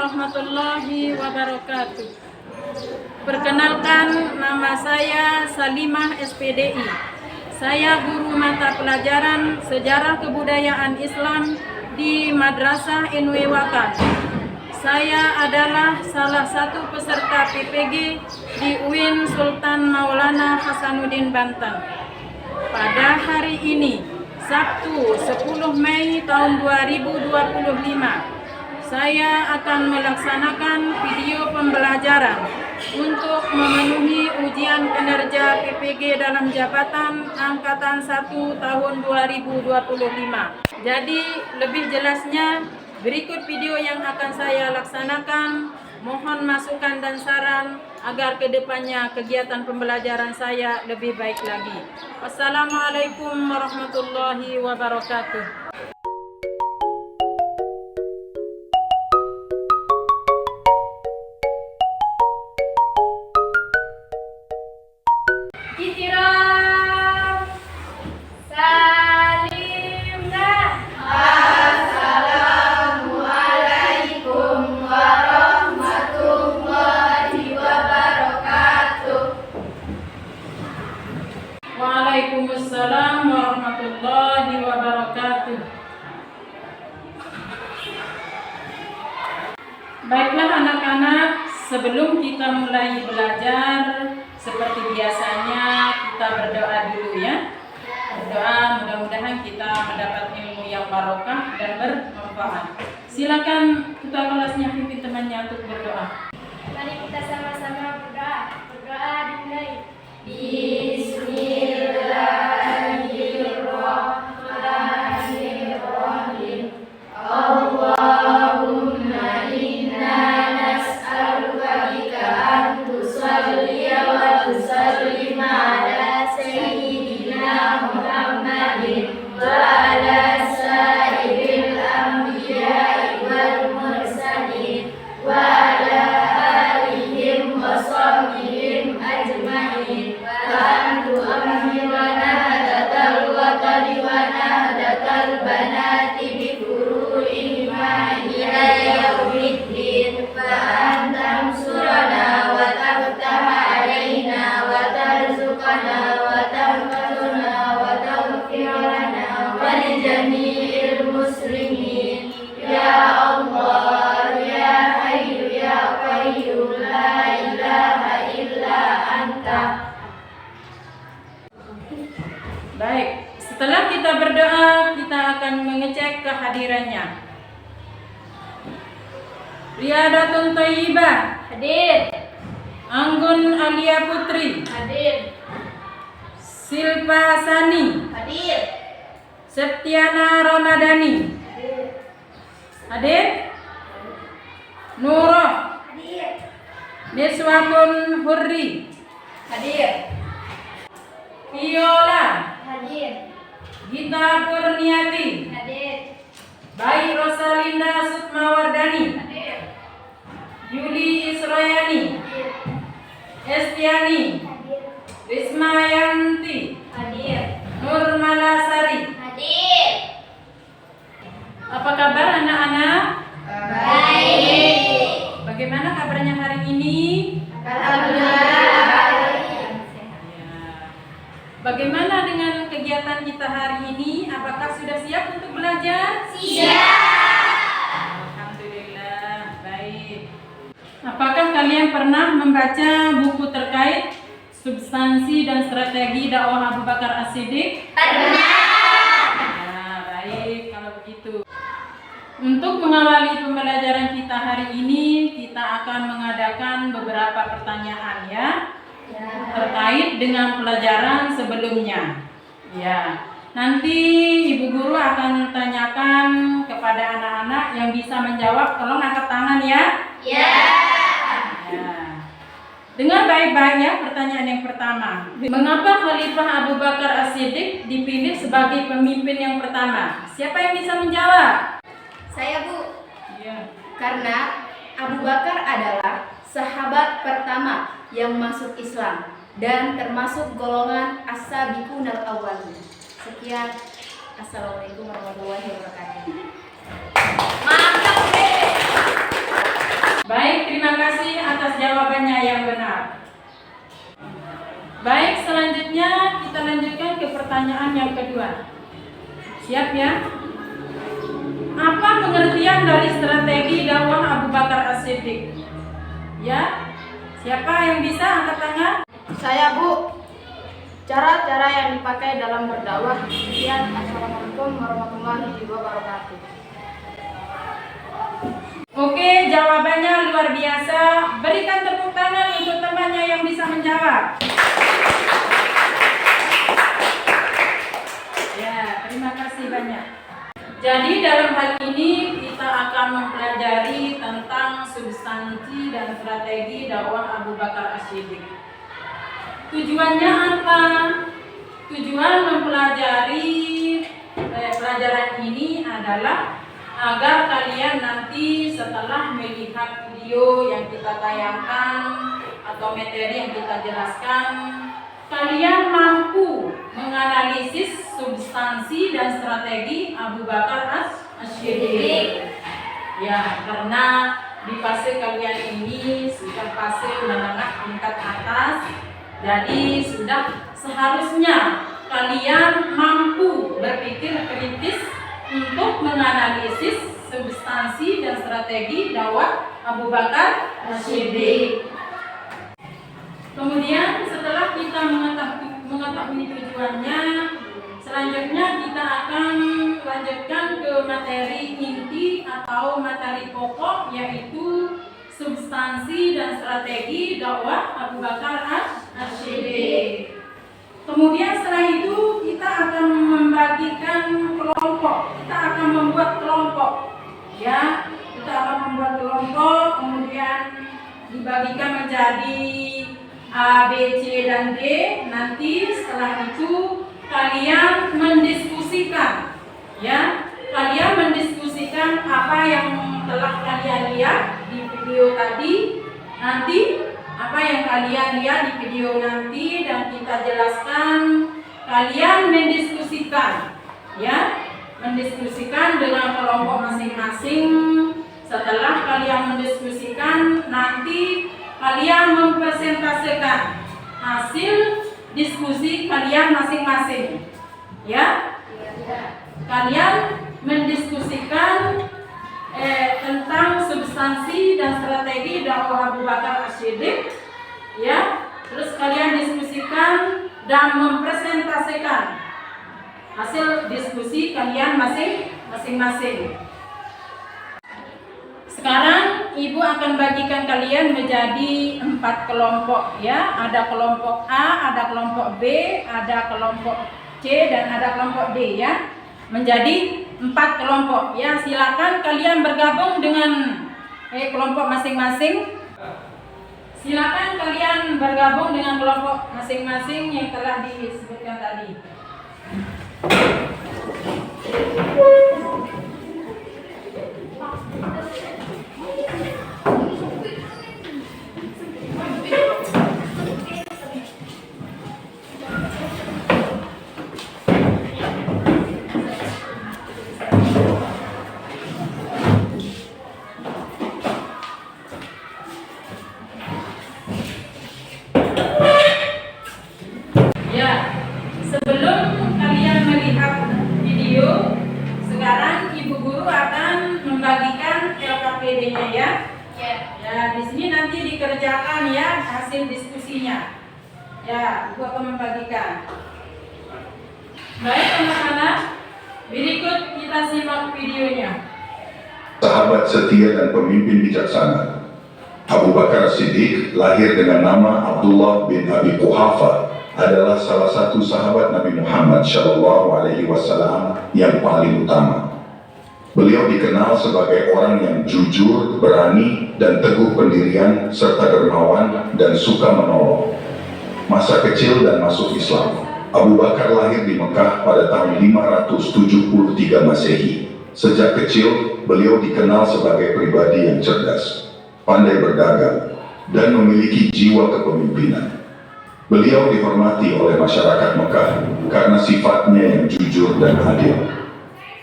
warahmatullahi wabarakatuh. Perkenalkan, nama saya Salimah SPDI. Saya guru mata pelajaran Sejarah Kebudayaan Islam di Madrasah NW Wakan. Saya adalah salah satu peserta PPG di UIN Sultan Maulana Hasanuddin Banten. Pada hari ini, Sabtu 10 Mei tahun 2025, saya akan melaksanakan video pembelajaran untuk memenuhi ujian kinerja PPG dalam jabatan Angkatan 1 tahun 2025. Jadi lebih jelasnya, berikut video yang akan saya laksanakan. Mohon masukan dan saran agar kedepannya kegiatan pembelajaran saya lebih baik lagi. Wassalamualaikum warahmatullahi wabarakatuh. Waalaikumsalam warahmatullahi wabarakatuh. Baiklah anak-anak, sebelum kita mulai belajar, seperti biasanya kita berdoa dulu ya. Berdoa, mudah-mudahan kita mendapat ilmu yang barokah dan bermanfaat. Silakan ketua kelasnya pimpin temannya untuk berdoa. Mari kita sama-sama berdoa. Berdoa dimulai. Bismillahirrahmanirrahim. Allahumma inna nas'aluka bika an tusalliya wa tusallima ala sayyidina Muhammadin wa ala sairil anbiya'i wal mursalin wa ala alihim wa sahbihim ajma'in wa antu amhirana hadatal watani wa nahdatal banati bi furu'in ila yaumiddin wa antam surana wa tabtaha alaina wa tarzuqana wa tahfazuna wa taghfirana wa li jami'il muslimin ya Allah ya hayyu ya qayyum la ilaha illa anta. Baik, setelah kita berdoa, kita akan mengecek kehadirannya. Riyadatun Thayyibah Hadir. Anggun Alia Putri, Hadir. Silpa Sani, Hadir. Septiana Ramadhani, Hadir. hadir. Nurah, Hadir. Niswatun Hurri, Hadir. Viola, Hadir. Gita Purniati, Hadir. Bayi Rosalinda Sukmawardani, Hadir. Yuli Israyani, Hadir. Estiani, Hadir. Risma Yanti, Hadir. Nur Malasari. Hadir. Apa kabar anak-anak? Baik. Bagaimana kabarnya hari ini? Alhamdulillah baik. Ya. Bagaimana dengan kegiatan kita hari ini? Apakah sudah siap untuk belajar? Siap. Alhamdulillah, baik. Apakah kalian pernah membaca buku terkait substansi dan strategi dakwah Abu Bakar As-Siddiq? Pernah. Ya, baik kalau begitu. Untuk mengawali pembelajaran kita hari ini, kita akan mengadakan beberapa pertanyaan ya, terkait dengan pelajaran sebelumnya. Ya, nanti Ibu Guru akan tanyakan kepada anak-anak yang bisa menjawab, tolong angkat tangan ya. Ya. Ya. Dengar baik-baik ya pertanyaan yang pertama. Mengapa Khalifah Abu Bakar As-Siddiq dipilih sebagai pemimpin yang pertama? Siapa yang bisa menjawab? Saya, Bu. Iya. Karena Abu Bakar adalah sahabat pertama yang masuk Islam dan termasuk golongan as-sabiqunal awwalun. Sekian. Assalamualaikum warahmatullahi wabarakatuh. Mantap, Baik, terima kasih atas jawabannya yang benar. Baik, selanjutnya kita lanjutkan ke pertanyaan yang kedua. Siap ya? Apa pengertian dari strategi dakwah Abu Bakar As-Siddiq? Ya, siapa yang bisa angkat tangan? Saya, Bu. Cara-cara yang dipakai dalam berdakwah. Sekian. Assalamualaikum warahmatullahi wabarakatuh. Oke, jawabannya luar biasa. Berikan tepuk tangan untuk temannya yang bisa menjawab. Ya, terima kasih banyak. Jadi dalam hal ini kita akan mempelajari tentang substansi dan strategi dakwah Abu Bakar As-Siddiq. Tujuannya apa? Tujuan mempelajari pelajaran ini adalah agar kalian nanti setelah melihat video yang kita tayangkan atau materi yang kita jelaskan, kalian mampu menganalisis substansi dan strategi Abu Bakar As-Siddiq. Ya, karena di fase kalian ini sudah fase menengah tingkat atas, jadi sudah seharusnya kalian mampu berpikir kritis untuk menganalisis substansi dan strategi dakwah Abu Bakar As-Siddiq. Kemudian setelah kita mengetahui tujuannya, selanjutnya kita akan lanjutkan ke materi inti atau materi pokok, yaitu substansi dan strategi dakwah Abu Bakar As-Siddiq. Kemudian setelah itu kita akan membagikan kelompok. Kita akan membuat kelompok. Ya, kita akan membuat kelompok, kemudian dibagikan menjadi A, B, C, dan D. Nanti setelah itu kalian mendiskusikan. Ya, kalian mendiskusikan apa yang telah kalian lihat di video tadi. Nanti apa yang kalian lihat di video nanti dan kita jelaskan, kalian mendiskusikan, ya, mendiskusikan dengan kelompok masing-masing. Setelah kalian mendiskusikan, nanti kalian mempresentasikan hasil diskusi kalian masing-masing, ya. Kalian mendiskusikan tentang substansi dan strategi dakwah Abu Bakar As-Siddiq, ya. Terus kalian diskusikan dan mempresentasikan hasil diskusi kalian masing-masing. Sekarang Ibu akan bagikan kalian menjadi 4 kelompok, ya. Ada kelompok A, ada kelompok B, ada kelompok C, dan ada kelompok D, ya. Menjadi 4 kelompok, ya. Silakan kalian bergabung dengan kelompok masing-masing. Silakan kalian bergabung dengan kelompok masing-masing yang telah disebutkan tadi. Dikerjakan, ya, hasil diskusinya. Ya, Ibu akan membagikan. Baik anak-anak, berikut kita simak videonya. Sahabat setia dan pemimpin bijaksana, Abu Bakar Siddiq lahir dengan nama Abdullah bin Abi Quhafa, adalah salah satu sahabat Nabi Muhammad SAW yang paling utama. Beliau dikenal sebagai orang yang jujur, berani, dan teguh pendirian, serta dermawan dan suka menolong. Masa kecil dan masuk Islam. Abu Bakar lahir di Mekah pada tahun 573 Masehi. Sejak kecil, beliau dikenal sebagai pribadi yang cerdas, pandai berdagang, dan memiliki jiwa kepemimpinan. Beliau dihormati oleh masyarakat Mekah karena sifatnya yang jujur dan adil.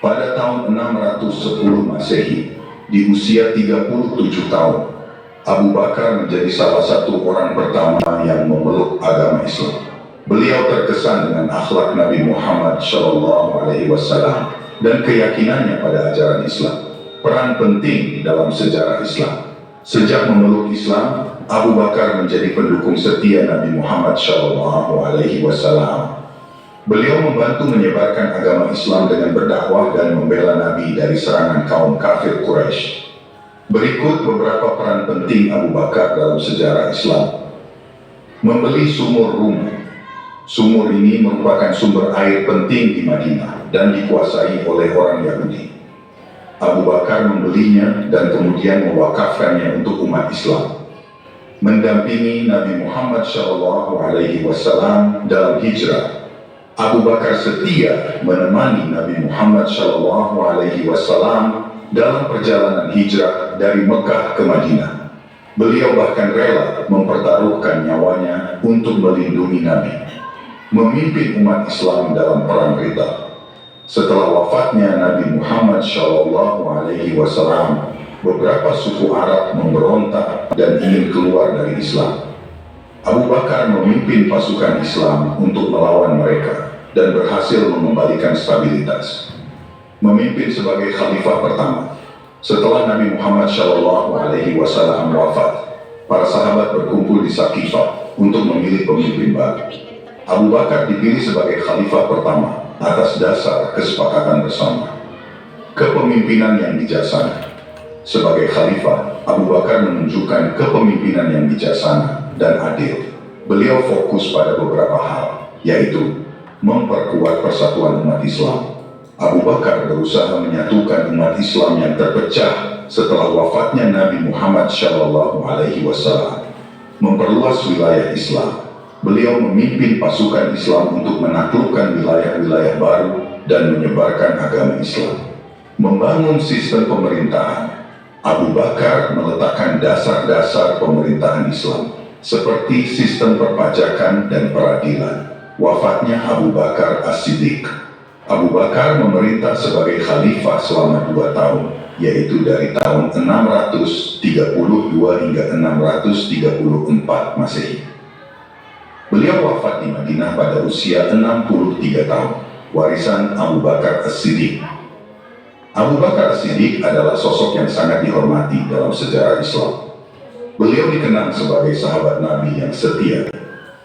Pada tahun 610 Masehi, di usia 37 tahun, Abu Bakar menjadi salah satu orang pertama yang memeluk agama Islam. Beliau terkesan dengan akhlak Nabi Muhammad SAW dan keyakinannya pada ajaran Islam. Peran penting dalam sejarah Islam. Sejak memeluk Islam, Abu Bakar menjadi pendukung setia Nabi Muhammad SAW. Beliau membantu menyebarkan agama Islam dengan berdakwah dan membela Nabi dari serangan kaum kafir Quraisy. Berikut beberapa peran penting Abu Bakar dalam sejarah Islam. Membeli sumur Rum. Sumur ini merupakan sumber air penting di Madinah dan dikuasai oleh orang Yahudi. Abu Bakar membelinya dan kemudian mewakafkannya untuk umat Islam. Mendampingi Nabi Muhammad SAW dalam hijrah. Abu Bakar setia menemani Nabi Muhammad SAW dalam perjalanan hijrah dari Mekah ke Madinah. Beliau bahkan rela mempertaruhkan nyawanya untuk melindungi Nabi. Memimpin umat Islam dalam perang Ridha. Setelah wafatnya Nabi Muhammad SAW, beberapa suku Arab memberontak dan ingin keluar dari Islam. Abu Bakar memimpin pasukan Islam untuk melawan mereka dan berhasil mengembalikan stabilitas. Memimpin sebagai khalifah pertama. Setelah Nabi Muhammad SAW wafat, para sahabat berkumpul di Saqifah untuk memilih pemimpin baru. Abu Bakar dipilih sebagai khalifah pertama atas dasar kesepakatan bersama. Kepemimpinan yang bijaksana. Sebagai khalifah, Abu Bakar menunjukkan kepemimpinan yang bijaksana dan adil. Beliau fokus pada beberapa hal, yaitu memperkuat persatuan umat Islam. Abu Bakar berusaha menyatukan umat Islam yang terpecah setelah wafatnya Nabi Muhammad SAW. Memperluas wilayah Islam. Beliau memimpin pasukan Islam untuk menaklukkan wilayah-wilayah baru dan menyebarkan agama Islam. Membangun sistem pemerintahan. Abu Bakar meletakkan dasar-dasar pemerintahan Islam, seperti sistem perpajakan dan peradilan. Wafatnya Abu Bakar As-Siddiq. Abu Bakar memerintah sebagai khalifah selama 2 tahun, yaitu dari tahun 632 hingga 634 Masehi. Beliau wafat di Madinah pada usia 63 tahun, warisan Abu Bakar As-Siddiq. Abu Bakar As-Siddiq adalah sosok yang sangat dihormati dalam sejarah Islam. Beliau dikenal sebagai sahabat Nabi yang setia,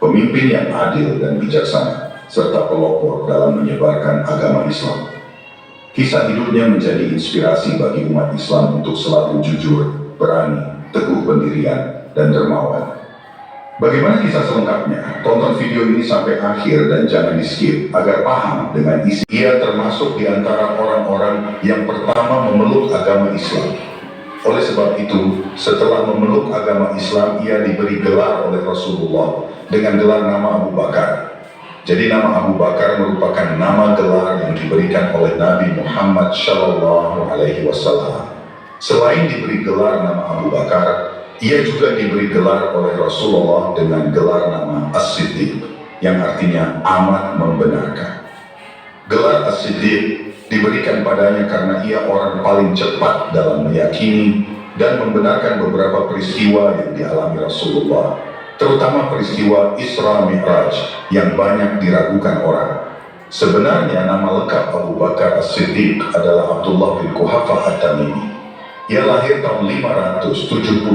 pemimpin yang adil dan bijaksana, serta pelopor dalam menyebarkan agama Islam. Kisah hidupnya menjadi inspirasi bagi umat Islam untuk selalu jujur, berani, teguh pendirian, dan dermawan. Bagaimana kisah selengkapnya? Tonton video ini sampai akhir dan jangan di-skip agar paham dengan isi. Ia termasuk di antara orang-orang yang pertama memeluk agama Islam. Oleh sebab itu, setelah memeluk agama Islam, ia diberi gelar oleh Rasulullah dengan gelar nama Abu Bakar. Jadi nama Abu Bakar merupakan nama gelar yang diberikan oleh Nabi Muhammad SAW. Selain diberi gelar nama Abu Bakar, ia juga diberi gelar oleh Rasulullah dengan gelar nama As-Siddiq, yang artinya amat membenarkan. Gelar As-Siddiq diberikan padanya karena ia orang paling cepat dalam meyakini dan membenarkan beberapa peristiwa yang dialami Rasulullah, terutama peristiwa Isra Mi'raj yang banyak diragukan orang. Sebenarnya nama lengkap Abu Bakar As-Siddiq adalah Abdullah bin Quhafah At-Tamimi. Ia lahir tahun 572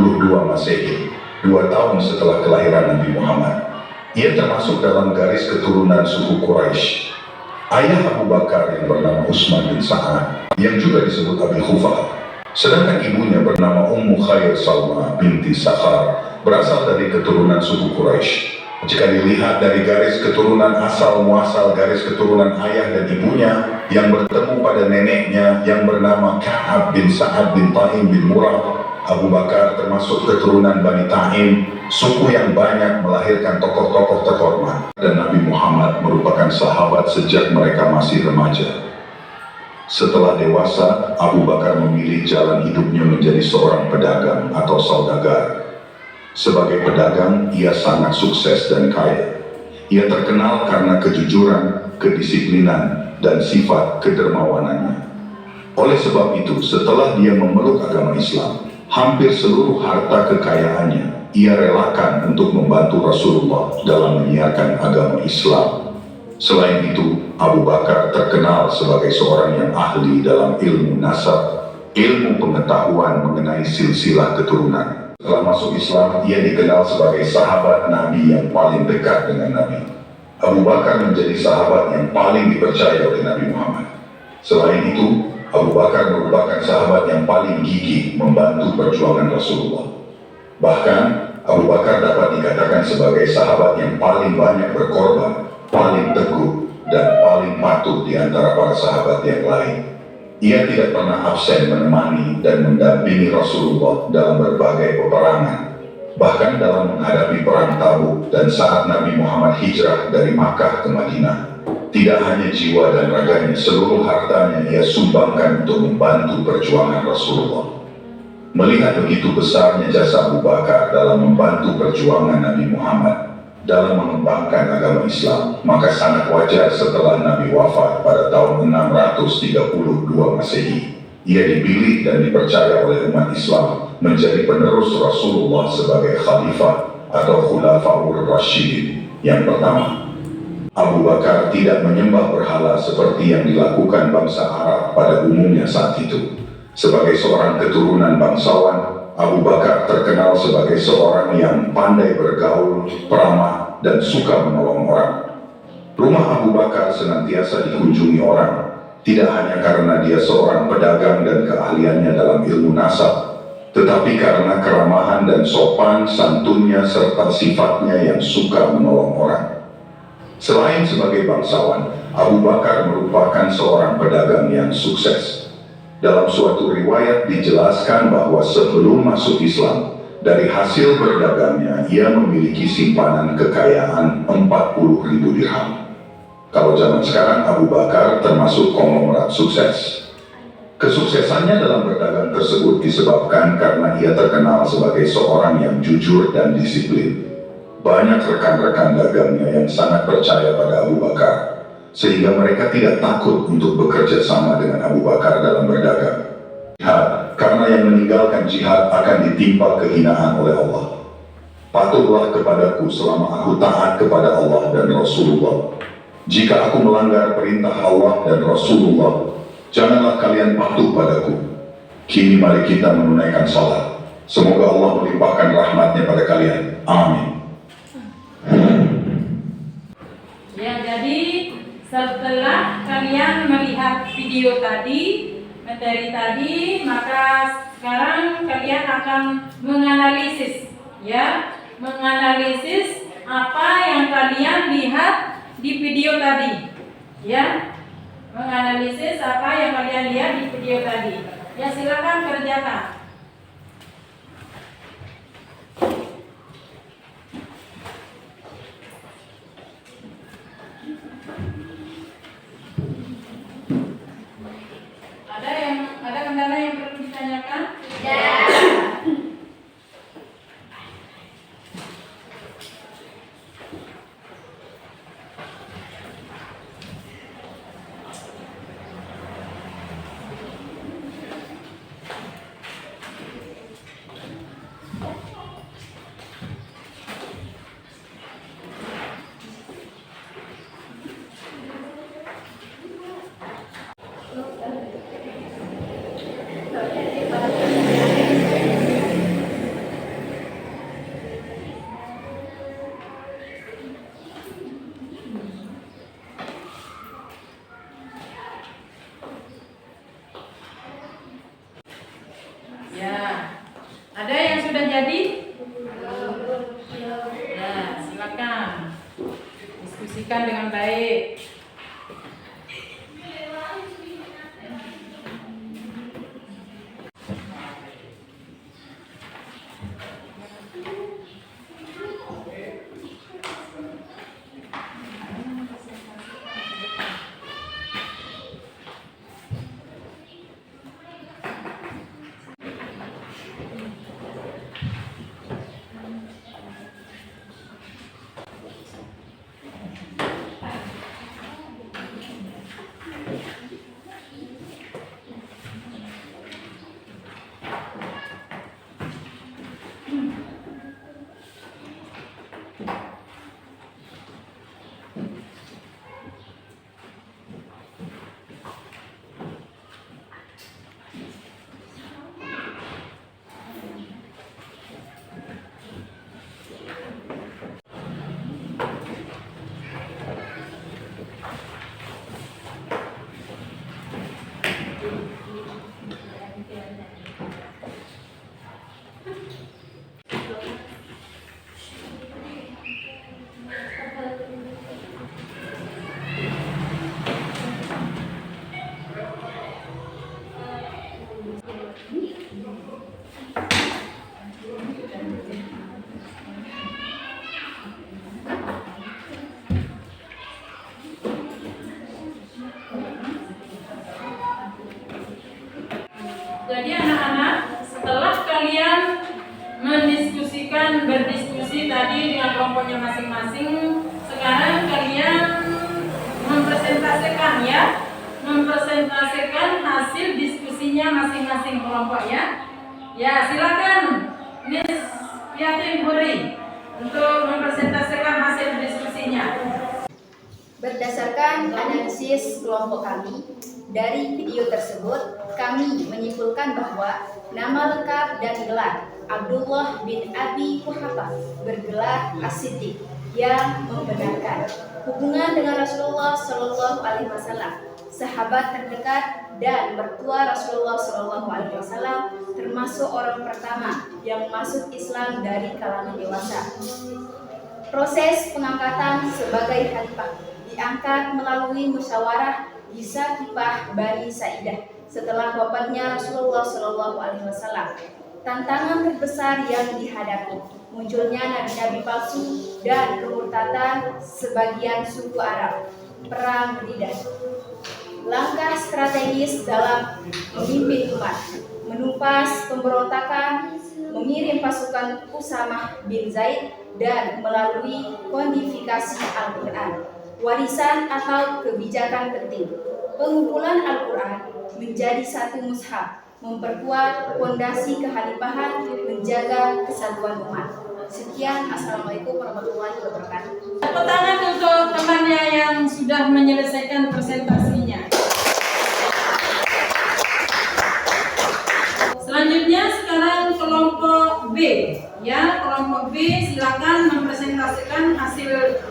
Masehi, 2 tahun setelah kelahiran Nabi Muhammad. Ia termasuk dalam garis keturunan suku Quraisy. Ayah Abu Bakar yang bernama Utsman bin Sa'ad, yang juga disebut Abi Khufah, sedangkan ibunya bernama Ummu Khair Salma binti Sakhar, berasal dari keturunan suku Quraisy. Jika dilihat dari garis keturunan asal muasal garis keturunan ayah dan ibunya yang bertemu pada neneknya yang bernama Ka'ab bin Sa'ad bin Ta'im bin Murrah, Abu Bakar termasuk keturunan Bani Ta'im, suku yang banyak melahirkan tokoh-tokoh terhormat, dan Nabi Muhammad merupakan sahabat sejak mereka masih remaja. Setelah dewasa, Abu Bakar memilih jalan hidupnya menjadi seorang pedagang atau saudagar. Sebagai pedagang, ia sangat sukses dan kaya. Ia terkenal karena kejujuran, kedisiplinan, dan sifat kedermawanannya. Oleh sebab itu, setelah dia memeluk agama Islam, Hampir seluruh harta kekayaannya ia relakan untuk membantu Rasulullah dalam menyiarkan agama Islam. Selain itu, Abu Bakar terkenal sebagai seorang yang ahli dalam ilmu nasab, ilmu pengetahuan mengenai silsilah keturunan. Setelah masuk Islam, ia dikenal sebagai sahabat Nabi yang paling dekat dengan Nabi. Abu Bakar menjadi sahabat yang paling dipercaya oleh Nabi Muhammad. Selain itu, Abu Bakar merupakan sahabat yang paling gigih membantu perjuangan Rasulullah. Bahkan, Abu Bakar dapat dikatakan sebagai sahabat yang paling banyak berkorban, paling teguh, dan paling patuh di antara para sahabat yang lain. Ia tidak pernah absen menemani dan mendampingi Rasulullah dalam berbagai peperangan. Bahkan dalam menghadapi perang Tabuk dan saat Nabi Muhammad hijrah dari Makkah ke Madinah, tidak hanya jiwa dan raganya, seluruh hartanya ia sumbangkan untuk membantu perjuangan Rasulullah. Melihat begitu besarnya jasa Abu Bakar dalam membantu perjuangan Nabi Muhammad dalam mengembangkan agama Islam, maka sangat wajar setelah Nabi wafat pada tahun 632 Masehi, ia dipilih dan dipercaya oleh umat Islam menjadi penerus Rasulullah sebagai khalifah atau khulafaur rasyidin yang pertama. Abu Bakar tidak menyembah berhala seperti yang dilakukan bangsa Arab pada umumnya saat itu. Sebagai seorang keturunan bangsawan, Abu Bakar terkenal sebagai seorang yang pandai bergaul, ramah, dan suka menolong orang. Rumah Abu Bakar senantiasa dikunjungi orang, tidak hanya karena dia seorang pedagang dan keahliannya dalam ilmu nasab, tetapi karena keramahan dan sopan santunnya serta sifatnya yang suka menolong orang. Selain sebagai bangsawan, Abu Bakar merupakan seorang pedagang yang sukses. Dalam suatu riwayat dijelaskan bahwa sebelum masuk Islam, dari hasil berdagangnya ia memiliki simpanan kekayaan 40.000 dirham. Kalau zaman sekarang, Abu Bakar termasuk konglomerat sukses. Kesuksesannya dalam berdagang tersebut disebabkan karena ia terkenal sebagai seorang yang jujur dan disiplin. Banyak rekan-rekan dagangnya yang sangat percaya pada Abu Bakar, sehingga mereka tidak takut untuk bekerja sama dengan Abu Bakar dalam berdagang. Jihad, karena yang meninggalkan jihad akan ditimpa kehinaan oleh Allah. Patuhlah kepadaku selama aku taat kepada Allah dan Rasulullah. Jika aku melanggar perintah Allah dan Rasulullah, janganlah kalian patuh padaku. Kini mari kita menunaikan salat. Semoga Allah melimpahkan rahmatnya pada kalian. Amin. Ya, jadi setelah kalian melihat video tadi, materi tadi, maka sekarang kalian akan menganalisis, ya, menganalisis apa yang kalian lihat di video tadi, ya, menganalisis apa yang kalian lihat di video tadi. Ya, silakan kerjakan. Ada kendala yang perlu ditanyakan? Ya. Ada yang sudah jadi? Ya, silakan diskusikan dengan baik. berdiskusi tadi dengan kelompoknya masing-masing. Sekarang kalian mempresentasikan hasil diskusinya masing-masing kelompok ya. Ya, silakan Miss Yatim Huri untuk mempresentasikan hasil diskusinya. Berdasarkan analisis kelompok kami, dari video tersebut kami menyimpulkan bahwa nama lengkap dan gelar Abdullah bin Abi Quhafah bergelar As-Siddiq yang membenarkan hubungan dengan Rasulullah Shallallahu Alaihi Wasallam, sahabat terdekat dan mertua Rasulullah Shallallahu Alaihi Wasallam, termasuk orang pertama yang masuk Islam dari kalangan dewasa. Proses pengangkatan sebagai khalifah diangkat melalui musyawarah di Saqifah Bani Sa'idah setelah wafatnya Rasulullah Shallallahu Alaihi Wasallam. Tantangan terbesar yang dihadapi munculnya nabi-nabi palsu dan kemurtadan sebagian suku Arab, perang Riddah. Langkah strategis dalam memimpin umat, menumpas pemberontakan, mengirim pasukan Usamah bin Zaid dan melalui kodifikasi Al-Quran, warisan atau kebijakan penting. Pengumpulan Al-Quran menjadi satu mushaf, memperkuat fondasi kekhalifahan, menjaga kesatuan umat. Sekian, Assalamualaikum warahmatullahi wabarakatuh. Tepuk tangan untuk temannya yang sudah menyelesaikan presentasinya. Selanjutnya sekarang kelompok B. Ya, kelompok B silakan mempresentasikan hasil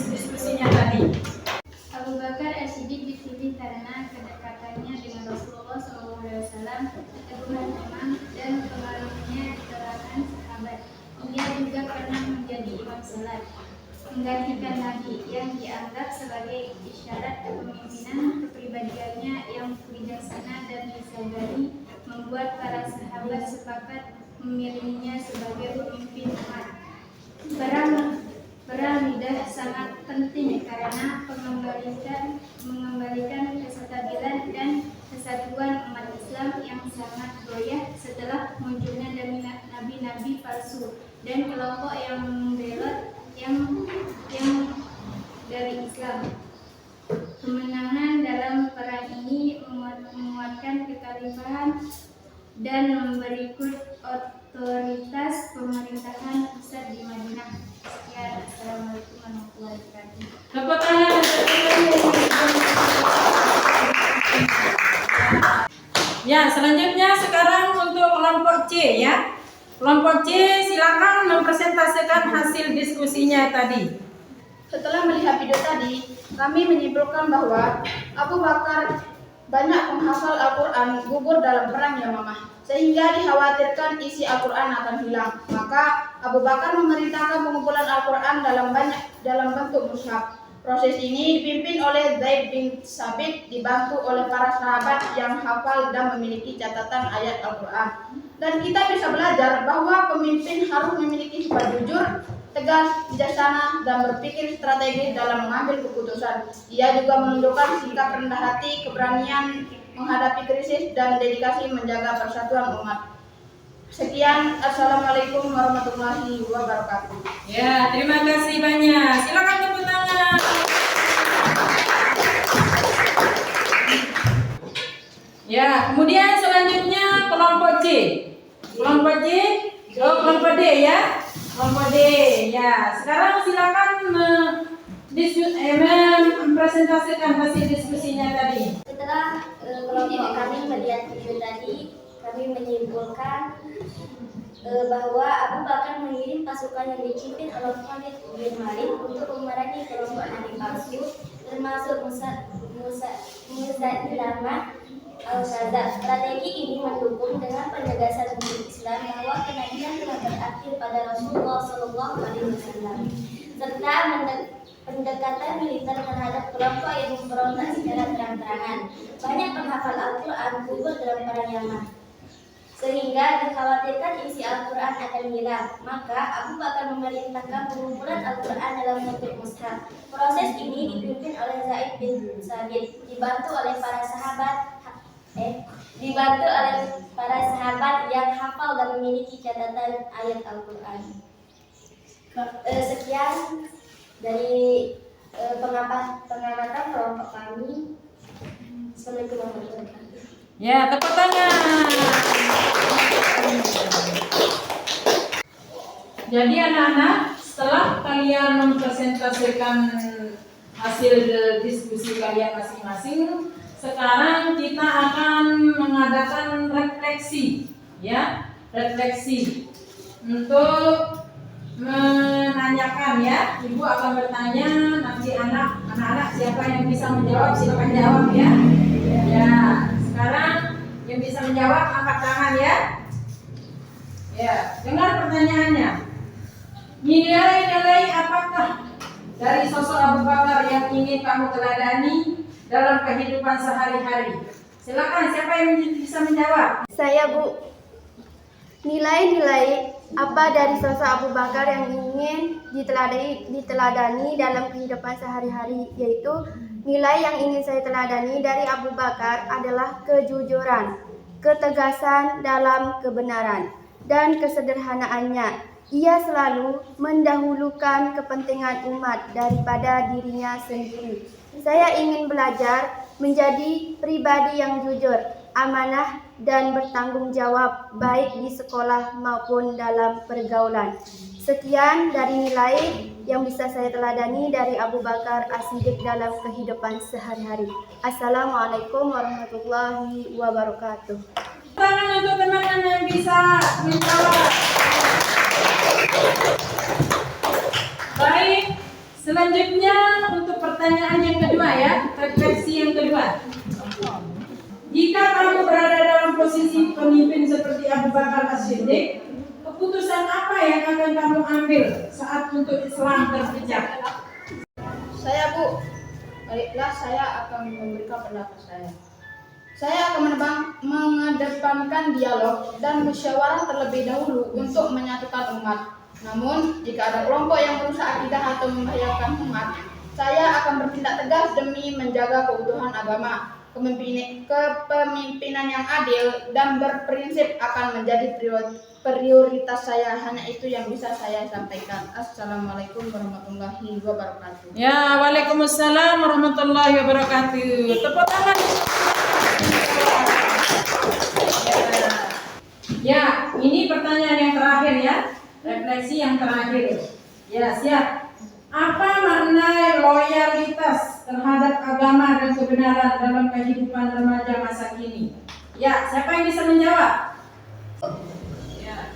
diskusinya tadi. Abu Bakar As-Siddiq dipilih karena kedekatannya dengan Rasulullah SAW, keteguhan iman, dan pengaruhnya di kalangan sahabat. Ia juga pernah menjadi imam salat, menggantikan Nabi yang dianggap sebagai isyarat kepemimpinan. Kepribadiannya yang bijaksana dan disegani membuat para sahabat sepakat memilihnya sebagai pemimpin umat. Perang Riddah sangat penting karena mengembalikan kestabilan dan kesatuan umat Islam yang sangat goyah setelah munculnya nabi-nabi palsu dan kelompok yang membelot yang dari Islam. Kemenangan dalam perang ini menguatkan kekhalifahan dan memberi otoritas pemerintahan pusat di Madinah. Sekian, Assalamualaikum warahmatullahi wabarakatuh. Tepuk tangan untuk ya, selanjutnya sekarang untuk kelompok C ya. Kelompok C silakan mempresentasikan hasil diskusinya tadi. Setelah melihat video tadi, kami menyimpulkan bahwa Abu Bakar banyak penghafal Al-Quran gugur dalam perang Yamamah, sehingga dikhawatirkan isi Al-Quran akan hilang. Maka Abu Bakar memerintahkan pengumpulan Al-Quran dalam bentuk mushaf. Proses ini dipimpin oleh Zaid bin Sabit, dibantu oleh para sahabat yang hafal dan memiliki catatan ayat Al-Quran. Dan kita bisa belajar bahwa pemimpin harus memiliki sifat jujur, tegas, bijaksana, dan berpikir strategis dalam mengambil keputusan. Ia juga menunjukkan sikap rendah hati, keberanian menghadapi krisis, dan dedikasi menjaga persatuan umat. Sekian, Assalamualaikum warahmatullahi wabarakatuh. Ya, terima kasih banyak. Silakan tepuk tangan. Ya, kemudian selanjutnya kelompok C. Kelompok D ya. Kelompok D ya. Sekarang silakan mempresentasikan hasil diskusinya tadi. Setelah kelompok kami melihat video tadi, kami menyimpulkan bahwa Abu Bakar mengirim pasukan yang dipimpin oleh Khalid bin Walid untuk memerangi kelompok nabi palsu, termasuk Musailamah al-Kadzdzab. Strategi ini mendukung dengan penegasan hukum Islam bahwa kenabian telah berakhir pada Rasulullah SAW, serta pendekatan militer terhadap kelompok yang memberontak secara terang-terangan. Banyak penghafal Al-Quran gugur dalam perang Yamamah, sehingga dikhawatirkan isi Al-Quran akan hilang. Maka Abu Bakar memerintahkan pengumpulan Al-Quran dalam bentuk mushaf. Proses ini dipimpin oleh Zaid bin Sabit, dibantu oleh para sahabat dibantu oleh para sahabat yang hafal dan memiliki catatan ayat Al-Quran. Sekian dari pengamatan kelompok kami. Assalamualaikum warahmatullahi wabarakatuh. Ya, tepuk tangan. Jadi anak-anak, setelah kalian mempresentasikan hasil diskusi kalian masing-masing, sekarang kita akan mengadakan refleksi, ya, refleksi untuk menanyakan, ya. Ibu akan bertanya, nanti anak-anak siapa yang bisa menjawab silakan jawab, ya. Ya, sekarang yang bisa menjawab angkat tangan, ya. Ya, dengar pertanyaannya. Nilai-nilai apakah dari sosok Abu Bakar yang ingin kamu teladani dalam kehidupan sehari-hari? Silakan, siapa yang bisa menjawab? Saya, Bu. Nilai-nilai apa dari sosok Abu Bakar yang ingin diteladani dalam kehidupan sehari-hari, yaitu nilai yang ingin saya teladani dari Abu Bakar adalah kejujuran, ketegasan dalam kebenaran, dan kesederhanaannya. Ia selalu mendahulukan kepentingan umat daripada dirinya sendiri. Saya ingin belajar menjadi pribadi yang jujur, amanah, dan bertanggung jawab baik di sekolah maupun dalam pergaulan. Sekian dari nilai yang bisa saya teladani dari Abu Bakar As-Siddiq dalam kehidupan sehari-hari. Assalamualaikum warahmatullahi wabarakatuh. Tangan untuk teman-teman yang bisa menjawab. Baik, selanjutnya untuk pertanyaan yang kedua, ya, refleksi yang kedua. Jika kamu berada dalam posisi pemimpin seperti Abu Bakar As-Siddiq, keputusan apa yang akan kamu ambil saat untuk Islam terpecah? Saya, Bu, baiklah saya akan memberikan pendapat saya. Saya akan mengedepankan dialog dan musyawarah terlebih dahulu untuk menyatukan umat. Namun, jika ada kelompok yang merusak akidah atau membahayakan umat, saya akan bertindak tegas demi menjaga keutuhan agama. Kepemimpinan yang adil dan berprinsip akan menjadi prioritas saya. Hanya itu yang bisa saya sampaikan. Assalamualaikum warahmatullahi wabarakatuh. Ya, waalaikumsalam warahmatullahi wabarakatuh. Tepuk tangan. Ya, ini pertanyaan yang terakhir, ya. Refleksi yang terakhir. Ya, siap. Apa makna loyalitas terhadap agama dan kebenaran dalam kehidupan remaja masa kini? Ya, siapa yang bisa menjawab? Ya.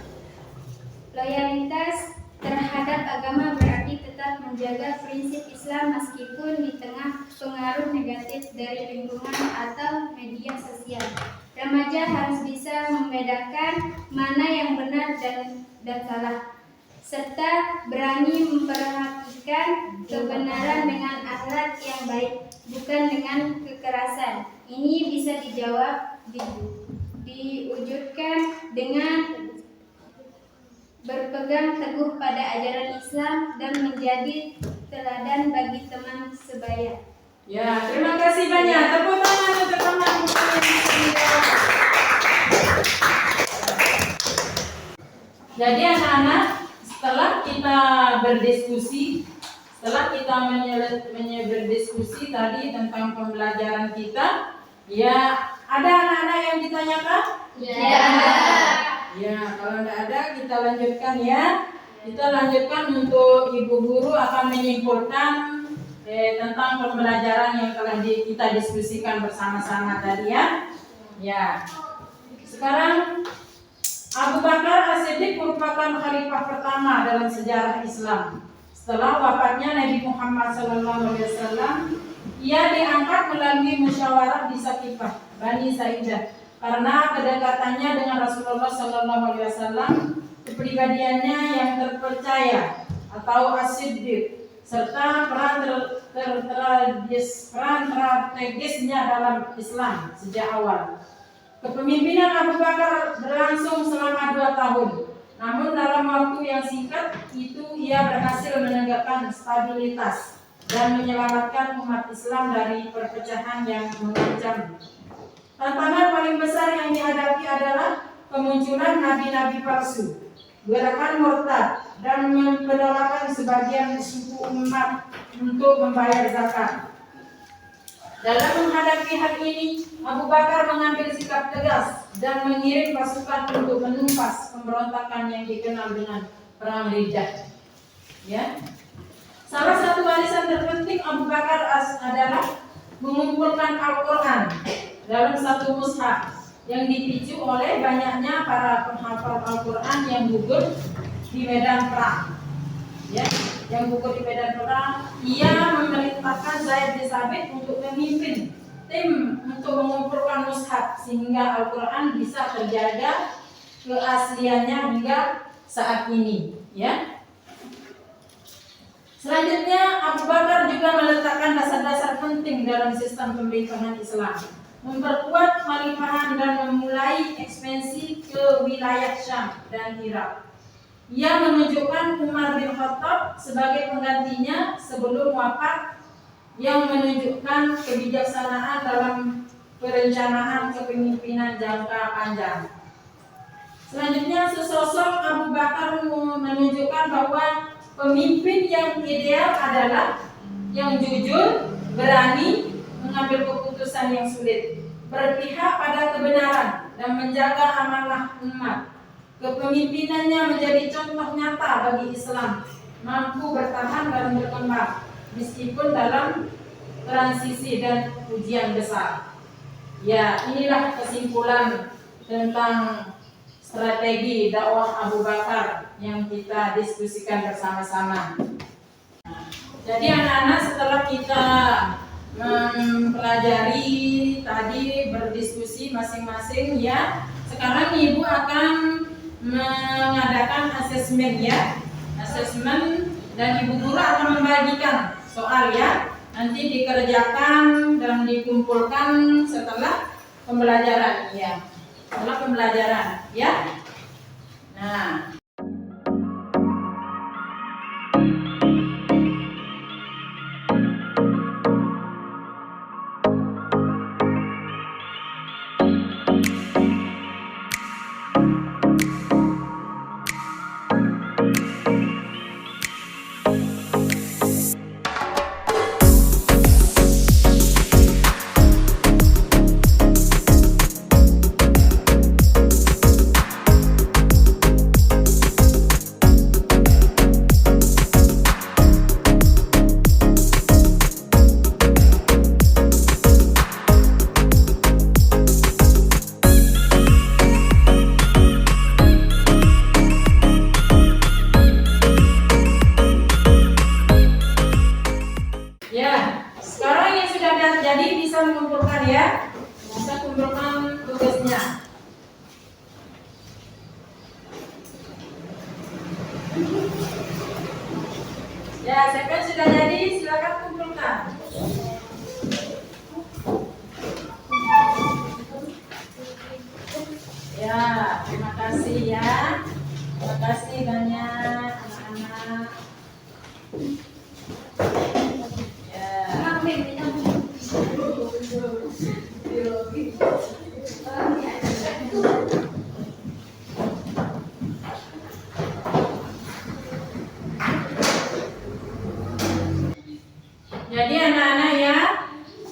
Loyalitas terhadap agama berarti tetap menjaga prinsip Islam meskipun di tengah pengaruh negatif dari lingkungan atau media sosial. Remaja harus bisa membedakan mana yang benar dan salah, serta berani memperhatikan kebenaran dengan akhlak yang baik, bukan dengan kekerasan. Ini bisa diwujudkan dengan berpegang teguh pada ajaran Islam dan menjadi teladan bagi teman sebaya. Ya, terima kasih banyak. Tepuk tangan untuk teman-teman yang bisa menjawab. Jadi anak-anak, setelah kita berdiskusi, berdiskusi tadi tentang pembelajaran kita, ya, ada anak-anak yang ditanyakan? Ya. Ya, kalau tidak ada kita lanjutkan, ya. Kita lanjutkan untuk ibu guru akan menyimpulkan tentang pembelajaran yang telah kita diskusikan bersama-sama tadi, ya. Ya. Sekarang Abu Bakar As-Siddiq merupakan khalifah pertama dalam sejarah Islam. Setelah wafatnya Nabi Muhammad SAW, ia diangkat melalui musyawarah di Saqifah, Bani Sa'idah, karena kedekatannya dengan Rasulullah SAW, kepribadiannya yang terpercaya atau As-Siddiq, serta peran strategisnya dalam Islam sejak awal. Kepemimpinan Abu Bakar berlangsung selama 2 tahun. Namun dalam waktu yang singkat itu ia berhasil menegakkan stabilitas dan menyelamatkan umat Islam dari perpecahan yang mengancam. Tantangan paling besar yang dihadapi adalah kemunculan nabi-nabi palsu, gerakan murtad, dan penolakan sebagian suku umat untuk membayar zakat. Dalam menghadapi hal ini, Abu Bakar mengambil sikap tegas dan mengirim pasukan untuk menumpas pemberontakan yang dikenal dengan Perang Riddah. Ya. Salah satu warisan terpenting Abu Bakar adalah mengumpulkan Al-Quran dalam satu mushaf yang dipicu oleh banyaknya para penghafal Al-Quran yang gugur di medan perang. Ya, yang gugur di medan perang, ia memerintahkan Zaid bin Sabit untuk memimpin tim untuk mengumpulkan mushaf sehingga Al-Quran bisa terjaga keasliannya hingga saat ini. Ya. Selanjutnya, Abu Bakar juga meletakkan dasar-dasar penting dalam sistem pemerintahan Islam, memperkuat khalifahan dan memulai ekspansi ke wilayah Syam dan Irak. Ia menunjukkan Umar bin Khattab sebagai penggantinya sebelum wafat, yang menunjukkan kebijaksanaan dalam perencanaan kepemimpinan jangka panjang. Selanjutnya, sesosok Abu Bakar menunjukkan bahwa pemimpin yang ideal adalah yang jujur, berani, mengambil keputusan yang sulit, berpihak pada kebenaran, dan menjaga amanah umat. Kepemimpinannya menjadi contoh nyata bagi Islam, mampu bertahan dan berkembang meskipun dalam transisi dan ujian besar. Ya, inilah kesimpulan tentang strategi dakwah Abu Bakar yang kita diskusikan bersama-sama. Jadi anak-anak, setelah kita mempelajari tadi, berdiskusi masing-masing, ya, sekarang Ibu akan mengadakan asesmen, ya, asesmen, dan Ibu guru akan membagikan soal, ya, nanti dikerjakan dan dikumpulkan setelah pembelajaran, ya, setelah pembelajaran, ya. Nah, mengumpulkan, ya, bisa kumpulkan tugasnya. Ya, saya sudah jadi, silakan kumpulkan. Ya, terima kasih, ya, terima kasih banyak anak-anak. Jadi anak-anak,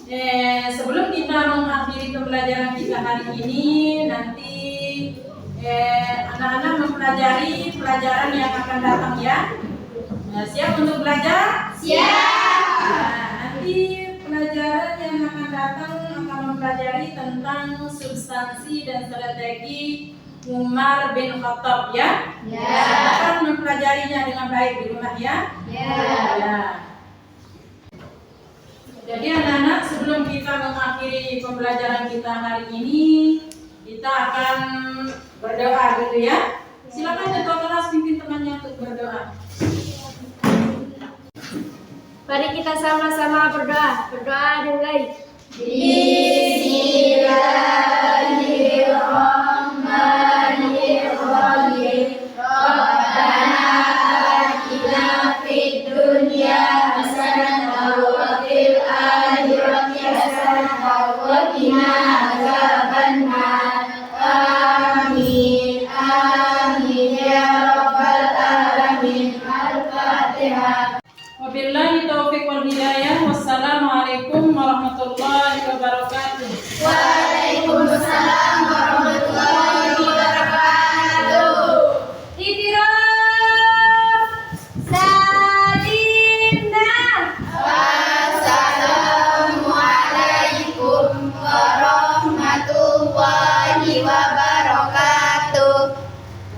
ya, sebelum kita mengakhiri pembelajaran kita hari ini, nanti anak-anak mempelajari pelajaran yang akan datang, ya. Siap untuk belajar? Siap. Nah, nanti pelajaran yang akan datang akan mempelajari tentang substansi dan strategi Umar bin Khattab, ya. Akan mempelajarinya dengan baik di rumah, ya. Ya. Jadi anak-anak, sebelum kita mengakhiri pembelajaran kita hari ini, kita akan berdoa dulu, ya. Silakan ketua kelas pimpin temannya untuk berdoa. Mari kita sama-sama berdoa. Berdoa dimulai. Bismillahirrahmanirrahim. Rabbana atina fid dunya hasanah wa fil akhirati hasanah wa qina adzabannar. Wabillahi taufiq wal hidayah. Wassalamualaikum warahmatullahi wabarakatuh.